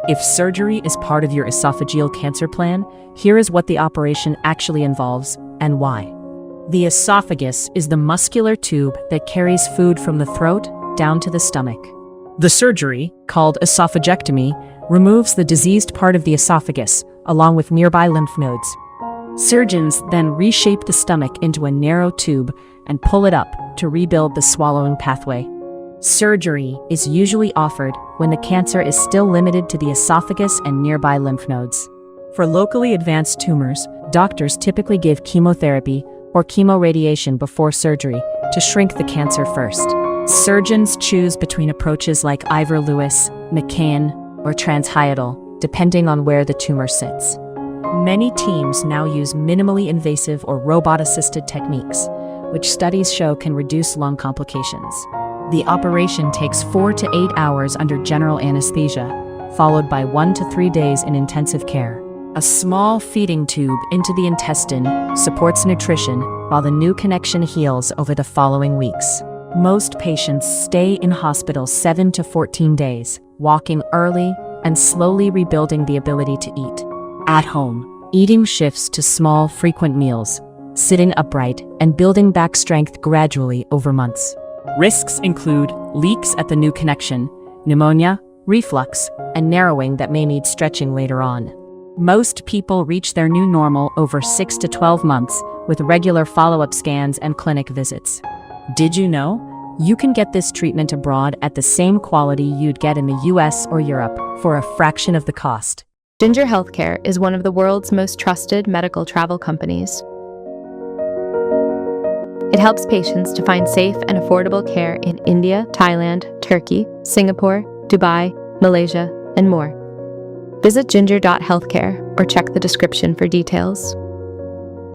If surgery is part of your esophageal cancer plan, here is what the operation actually involves and why. The esophagus is the muscular tube that carries food from the throat down to the stomach. The surgery, called esophagectomy, removes the diseased part of the esophagus, along with nearby lymph nodes. Surgeons then reshape the stomach into a narrow tube and pull it up to rebuild the swallowing pathway. Surgery is usually offered when the cancer is still limited to the esophagus and nearby lymph nodes. For locally advanced tumors, doctors typically give chemotherapy or chemoradiation before surgery to shrink the cancer first. Surgeons choose between approaches like Ivor-Lewis, McCann, or transhiatal, depending on where the tumor sits. Many teams now use minimally invasive or robot-assisted techniques, which studies show can reduce lung complications. The operation takes 4 to 8 hours under general anesthesia, followed by 1 to 3 days in intensive care. A small feeding tube into the intestine supports nutrition while the new connection heals over the following weeks. Most patients stay in hospital 7 to 14 days, walking early and slowly rebuilding the ability to eat. At home, eating shifts to small, frequent meals, sitting upright, and building back strength gradually over months. Risks include leaks at the new connection, pneumonia, reflux, and narrowing that may need stretching later on. Most people reach their new normal over 6 to 12 months with regular follow-up scans and clinic visits. Did you know? You can get this treatment abroad at the same quality you'd get in the US or Europe for a fraction of the cost. Ginger Healthcare is one of the world's most trusted medical travel companies. It helps patients to find safe and affordable care in India, Thailand, Turkey, Singapore, Dubai, Malaysia, and more. Visit ginger.healthcare or check the description for details.